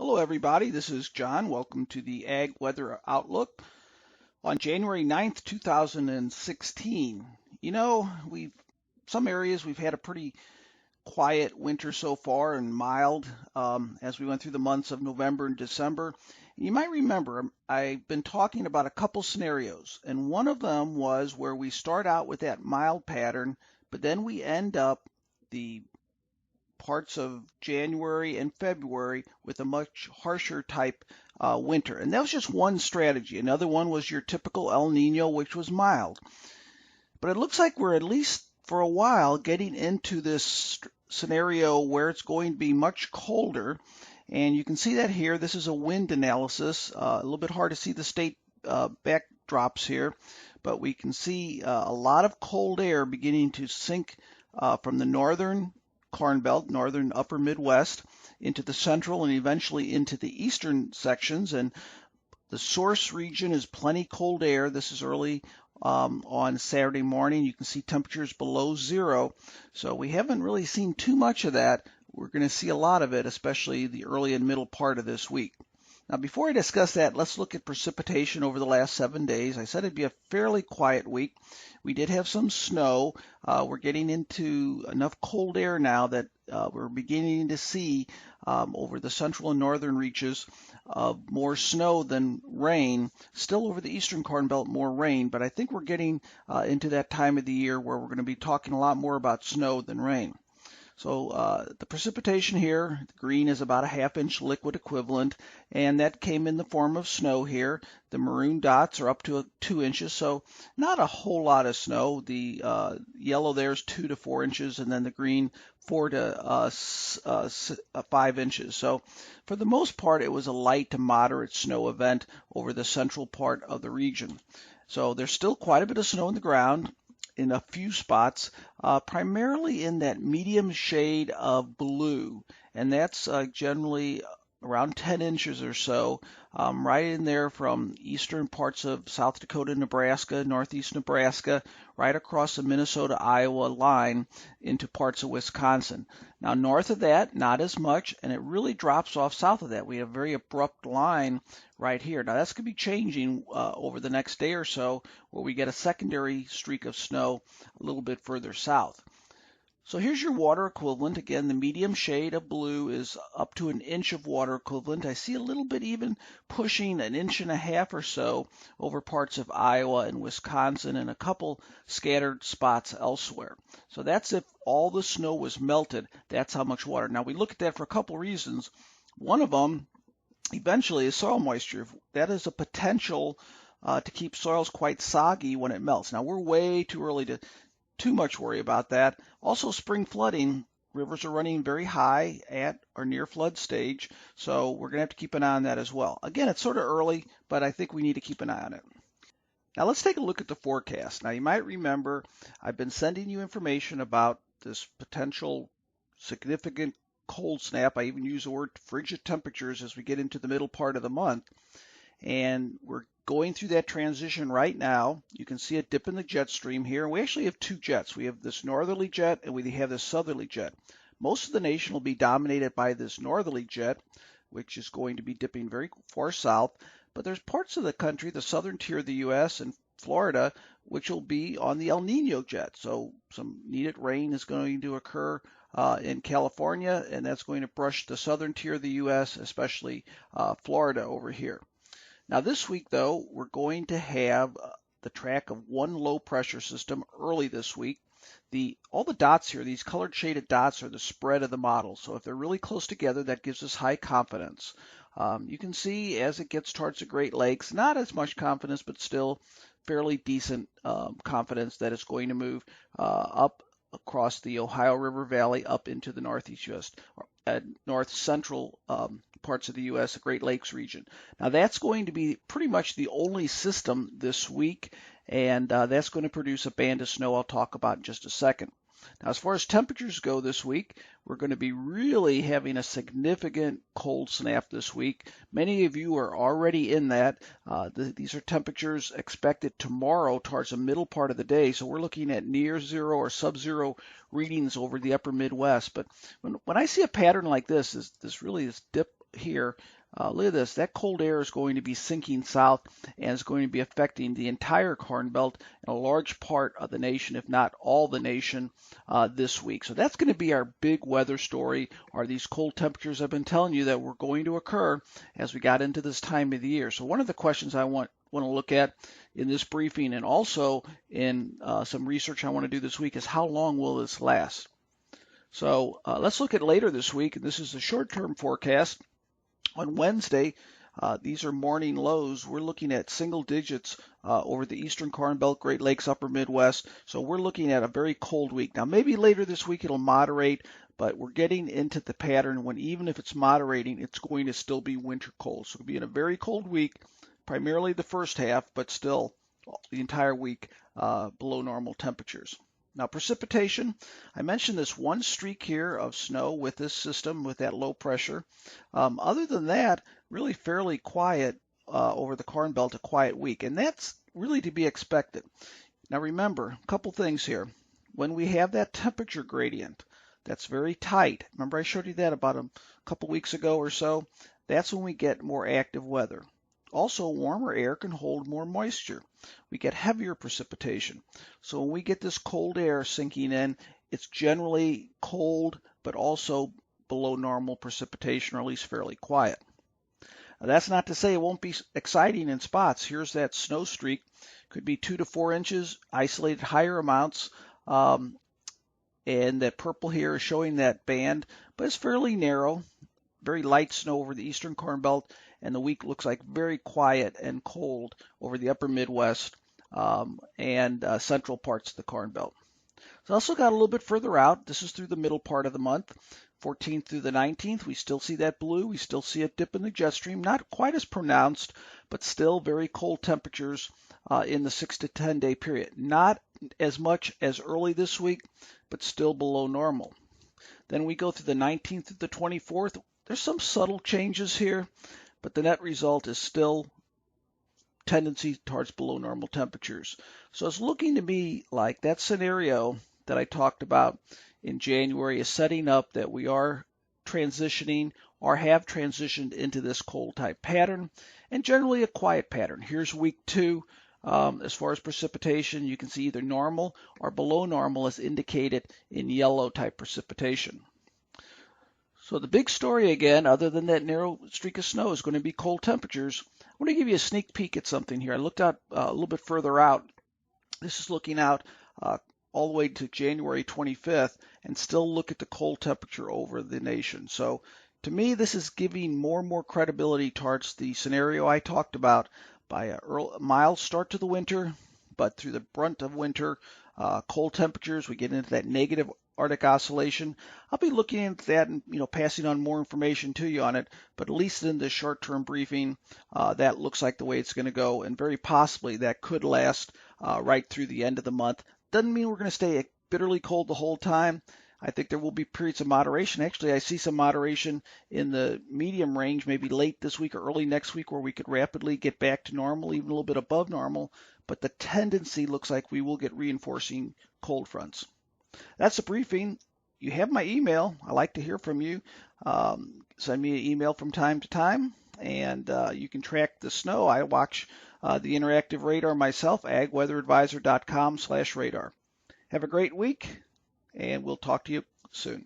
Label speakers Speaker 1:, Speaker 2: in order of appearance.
Speaker 1: Hello everybody, this is John. Welcome to the Ag Weather Outlook on January 9th, 2016. Some areas we've had a pretty quiet winter so far and mild as we went through the months of November and December. You might remember I've been talking about a couple scenarios, and one of them was where we start out with that mild pattern, but then we end up the parts of January and February with a much harsher type winter. And that was just one strategy. Another one was your typical El Nino, which was mild. But it looks like we're at least for a while getting into this scenario where it's going to be much colder. And you can see that here. This is a wind analysis. A little bit hard to see the state backdrops here, but we can see a lot of cold air beginning to sink from the northern Corn Belt, northern upper Midwest, into the central and eventually into the eastern sections. And the source region is plenty cold air. This is early on Saturday morning. You can see temperatures below zero. So we haven't really seen too much of that. We're going to see a lot of it, especially the early and middle part of this week. Now, before I discuss that, let's look at precipitation over the last 7 days. I said it'd be a fairly quiet week. We did have some snow. We're getting into enough cold air now that we're beginning to see over the central and northern reaches more snow than rain. Still over the eastern Corn Belt, more rain, but I think we're getting into that time of the year where we're going to be talking a lot more about snow than rain. So the precipitation here, the green is about a ½ inch liquid equivalent, and that came in the form of snow here. The maroon dots are up to 2 inches, so not a whole lot of snow. The yellow there is 2 to 4 inches, and then the green 4 to 5 inches. So for the most part, it was a light to moderate snow event over the central part of the region. So there's still quite a bit of snow on the ground in a few spots, primarily in that medium shade of blue, and that's generally around 10 inches or so, right in there from eastern parts of South Dakota, Nebraska, northeast Nebraska, right across the Minnesota-Iowa line into parts of Wisconsin. Now, north of that, not as much, and it really drops off south of that. We have a very abrupt line right here. Now, that's going to be changing over the next day or so, where we get a secondary streak of snow a little bit further south. So here's your water equivalent. Again, the medium shade of blue is up to 1 inch of water equivalent. I see a little bit even pushing 1.5 inches or so over parts of Iowa and Wisconsin and a couple scattered spots elsewhere. So that's if all the snow was melted. That's how much water. Now we look at that for a couple reasons. One of them eventually is soil moisture. That is a potential to keep soils quite soggy when it melts. Now we're way too early to too much worry about that. Also, spring flooding. Rivers are running very high at or near flood stage, so we're going to have to keep an eye on that as well. Again, it's sort of early, but I think we need to keep an eye on it. Now let's take a look at the forecast. Now you might remember I've been sending you information about this potential significant cold snap. I even use the word frigid temperatures as we get into the middle part of the month. And we're going through that transition right now. You can see a dip in the jet stream here. We actually have two jets. We have this northerly jet and we have this southerly jet. Most of the nation will be dominated by this northerly jet, which is going to be dipping very far south. But there's parts of the country, the southern tier of the U.S. and Florida, which will be on the El Nino jet. So some needed rain is going to occur in California, and that's going to brush the southern tier of the U.S., especially Florida over here. Now this week, though, we're going to have the track of one low pressure system early this week. All the dots here, these colored shaded dots, are the spread of the model. So if they're really close together, that gives us high confidence. You can see as it gets towards the Great Lakes, not as much confidence, but still fairly decent confidence that it's going to move up across the Ohio River Valley up into the northeast U.S. North central parts of the U.S., the Great Lakes region. Now that's going to be pretty much the only system this week, and that's going to produce a band of snow I'll talk about in just a second. Now, as far as temperatures go this week, we're going to be really having a significant cold snap this week. Many of you are already in that. These are temperatures expected tomorrow towards the middle part of the day, so we're looking at near zero or sub-zero readings over the upper Midwest. But when I see a pattern like this dip here, look at this. That cold air is going to be sinking south and is going to be affecting the entire Corn Belt and a large part of the nation, if not all the nation, this week. So that's going to be our big weather story, are these cold temperatures I've been telling you that were going to occur as we got into this time of the year. So one of the questions I want to look at in this briefing, and also in some research I want to do this week, is how long will this last? So let's look at later this week, and this is the short-term forecast. On Wednesday, these are morning lows. We're looking at single digits over the eastern Corn Belt, Great Lakes, upper Midwest. So we're looking at a very cold week. Now, maybe later this week it'll moderate, but we're getting into the pattern when even if it's moderating, it's going to still be winter cold. So it'll be in a very cold week, primarily the first half, but still the entire week below normal temperatures. Now, precipitation, I mentioned this one streak here of snow with this system, with that low pressure. Other than that, really fairly quiet over the Corn Belt, a quiet week, and that's really to be expected. Now, remember, a couple things here. When we have that temperature gradient that's very tight, remember I showed you that about a couple weeks ago or so, that's when we get more active weather. Also, warmer air can hold more moisture. We get heavier precipitation. So when we get this cold air sinking in, it's generally cold, but also below normal precipitation, or at least fairly quiet. Now, that's not to say it won't be exciting in spots. Here's that snow streak. Could be 2 to 4 inches, isolated higher amounts. And that purple here is showing that band, but it's fairly narrow. Very light snow over the eastern Corn Belt, and the week looks like very quiet and cold over the upper Midwest and central parts of the Corn Belt. So also got a little bit further out. This is through the middle part of the month, 14th through the 19th. We still see that blue. We still see a dip in the jet stream. Not quite as pronounced, but still very cold temperatures in the 6 to 10 day period. Not as much as early this week, but still below normal. Then we go through the 19th to the 24th. There's some subtle changes here, but the net result is still tendency towards below normal temperatures. So it's looking to me like that scenario that I talked about in January is setting up that we are transitioning or have transitioned into this cold type pattern, and generally a quiet pattern. Here's week 2. As far as precipitation, you can see either normal or below normal as indicated in yellow type precipitation. So the big story again, other than that narrow streak of snow, is going to be cold temperatures. I want to give you a sneak peek at something here. I looked out a little bit further out. This is looking out all the way to January 25th, and still look at the cold temperature over the nation. So to me, this is giving more and more credibility towards the scenario I talked about, by a mild start to the winter, but through the brunt of winter, cold temperatures, we get into that negative Arctic oscillation. I'll be looking into that and passing on more information to you on it, but at least in this short-term briefing, that looks like the way it's going to go, and very possibly that could last right through the end of the month. Doesn't mean we're going to stay bitterly cold the whole time. I think there will be periods of moderation. Actually, I see some moderation in the medium range, maybe late this week or early next week, where we could rapidly get back to normal, even a little bit above normal. But the tendency looks like we will get reinforcing cold fronts. That's a briefing. You have my email. I like to hear from you. Send me an email from time to time, and you can track the snow. I watch the interactive radar myself, agweatheradvisor.com/radar. Have a great week, and we'll talk to you soon.